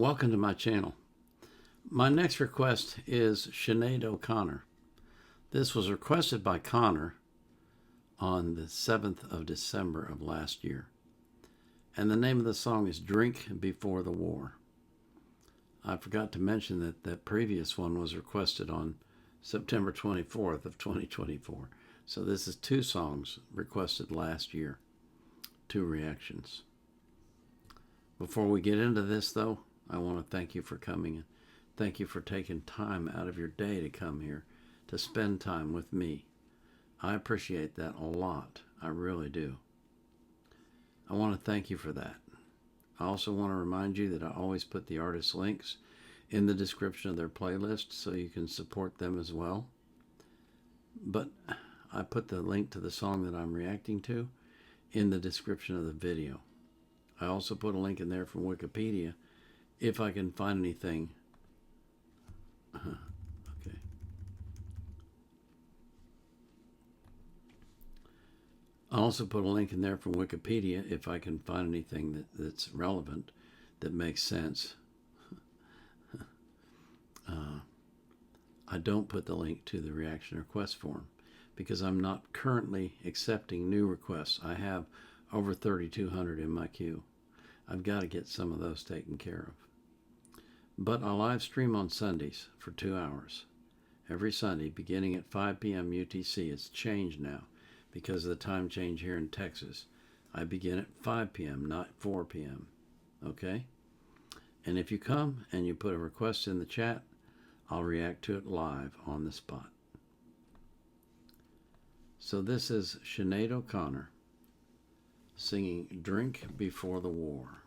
Welcome to my channel. My next request is Sinéad Conor. This was requested by Conor on the 7th of December of last year. And the name of the song is Drink Before the War. I forgot to mention that that previous one was requested on September 24th of 2024. So this is two songs requested last year, two reactions. Before we get into this though, I want to thank you for coming. Thank you for taking time out of your day to come here to spend time with me. I appreciate that a lot. I really do. I want to thank you for that. I also want to remind you that I always put the artist links in the description of their playlist so you can support them as well. But I put the link to the song that I'm reacting to in the description of the video. I also put a link in there from Wikipedia if I can find anything. Okay. I also put a link in there from Wikipedia if I can find anything that's relevant, that makes sense. I don't put the link to the reaction request form because I'm not currently accepting new requests. I have over 3,200 in my queue. I've got to get some of those taken care of. But I live stream on Sundays for 2 hours. Every Sunday, beginning at 5 p.m. UTC. It's changed now because of the time change here in Texas. I begin at 5 p.m., not 4 p.m. Okay? And if you come and you put a request in the chat, I'll react to it live on the spot. So this is Sinéad Conor singing Drink Before the War.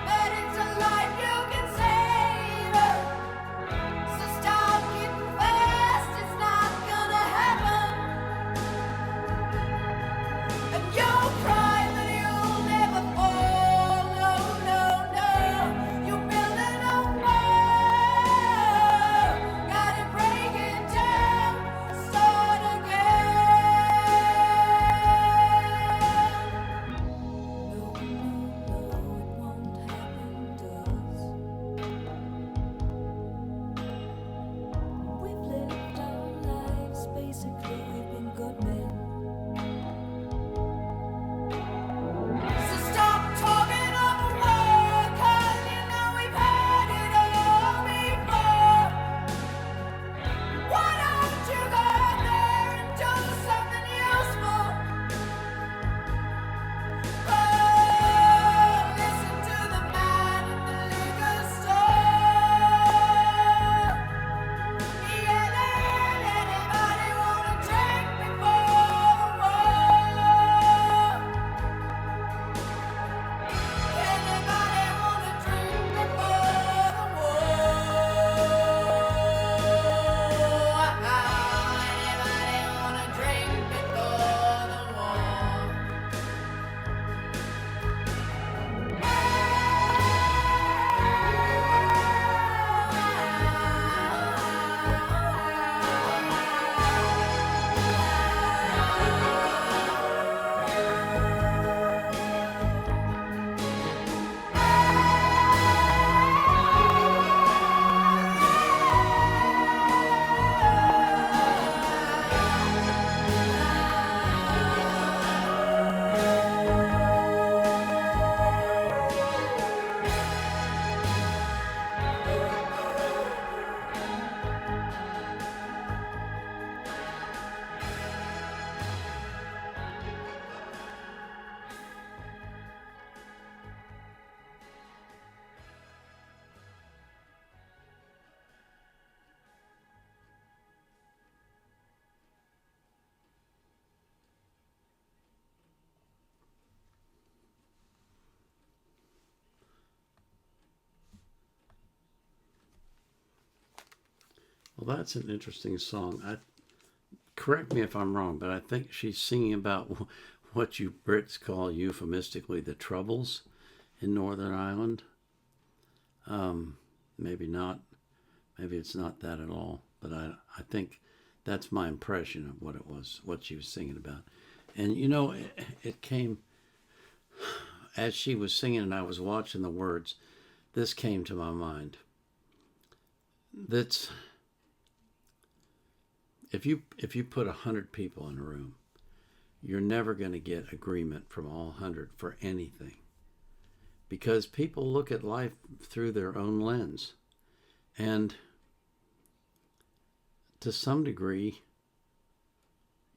But it's a life you can Well, that's an interesting song. Correct me if I'm wrong, but I think she's singing about what you Brits call euphemistically the Troubles in Northern Ireland. Maybe not. Maybe it's not that at all. But I think that's my impression of what it was, what she was singing about. And it came as she was singing and I was watching the words. This came to my mind. That's if you put 100 people in a room, you're never going to get agreement from all 100 for anything, because people look at life through their own lens, and to some degree,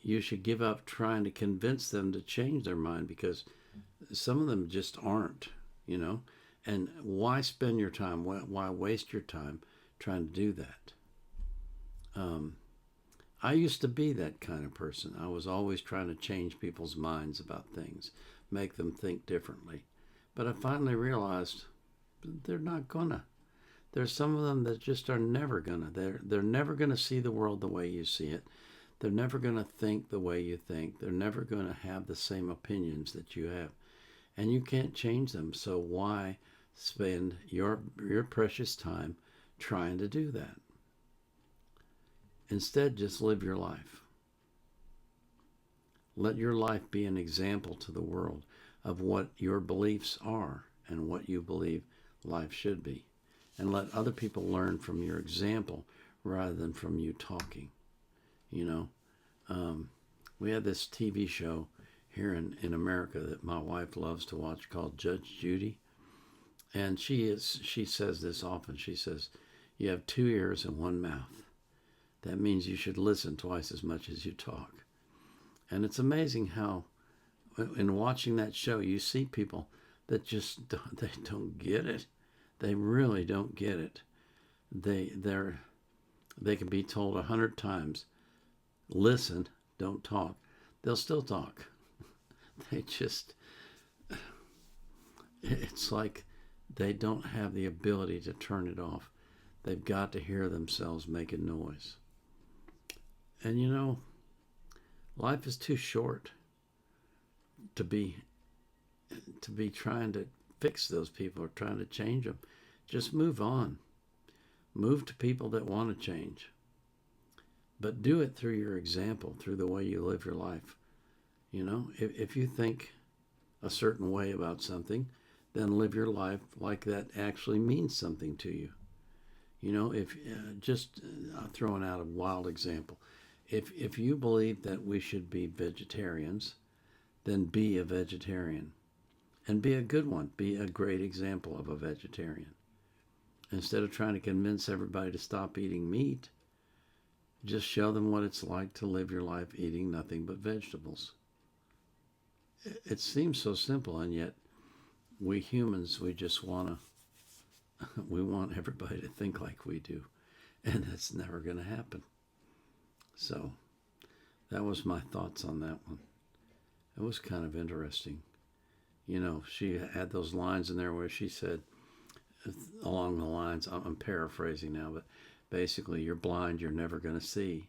you should give up trying to convince them to change their mind, because some of them just aren't, And why spend your time? Why waste your time trying to do that? I used to be that kind of person. I was always trying to change people's minds about things, make them think differently. But I finally realized they're not gonna. There's some of them that just are never gonna. They're never gonna see the world the way you see it. They're never gonna think the way you think. They're never gonna have the same opinions that you have. And you can't change them. So why spend your precious time trying to do that? Instead, just live your life. Let your life be an example to the world of what your beliefs are and what you believe life should be. And let other people learn from your example rather than from you talking. We had this TV show here in America that my wife loves to watch called Judge Judy. And she says this often. She says, you have 2 ears and 1 mouth. That means you should listen twice as much as you talk. And it's amazing how, in watching that show, you see people that just don't get it. They really don't get it. They can be told 100 times, listen, don't talk. They'll still talk. It's like they don't have the ability to turn it off. They've got to hear themselves making noise. And life is too short to be trying to fix those people or trying to change them. Just move on. Move to people that want to change. But do it through your example, through the way you live your life. If you think a certain way about something, then live your life like that actually means something to you. If just throwing out a wild example, if you believe that we should be vegetarians, then be a vegetarian, and be a good one. Be a great example of a vegetarian. Instead of trying to convince everybody to stop eating meat, just show them what it's like to live your life eating nothing but vegetables. It seems so simple, and yet we humans, we just want everybody to think like we do, and that's never going to happen. So that was my thoughts on that one. It was kind of interesting. She had those lines in there where she said, along the lines, I'm paraphrasing now, but basically, you're blind, you're never going to see.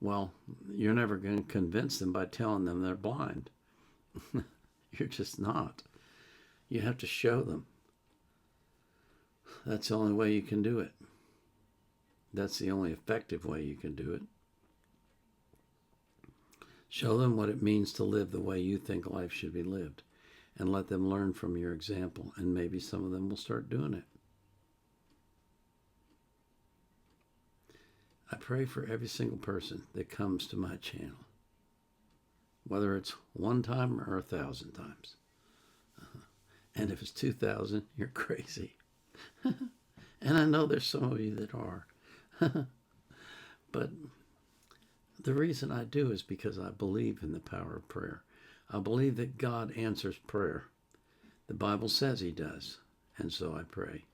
Well, you're never going to convince them by telling them they're blind. You're just not. You have to show them. That's the only way you can do it. That's the only effective way you can do it. Show them what it means to live the way you think life should be lived, and let them learn from your example, and maybe some of them will start doing it. I pray for every single person that comes to my channel, whether it's 1 time or 1,000 times. And if it's 2,000, you're crazy. And I know there's some of you that are. But the reason I do is because I believe in the power of prayer. I believe that God answers prayer. The Bible says he does. And so I pray.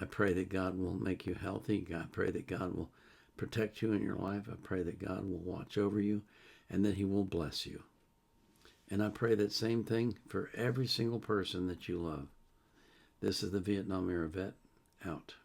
I pray that God will make you healthy. I pray that God will protect you in your life. I pray that God will watch over you and that he will bless you. And I pray that same thing for every single person that you love. This is the Vietnam era vet, out.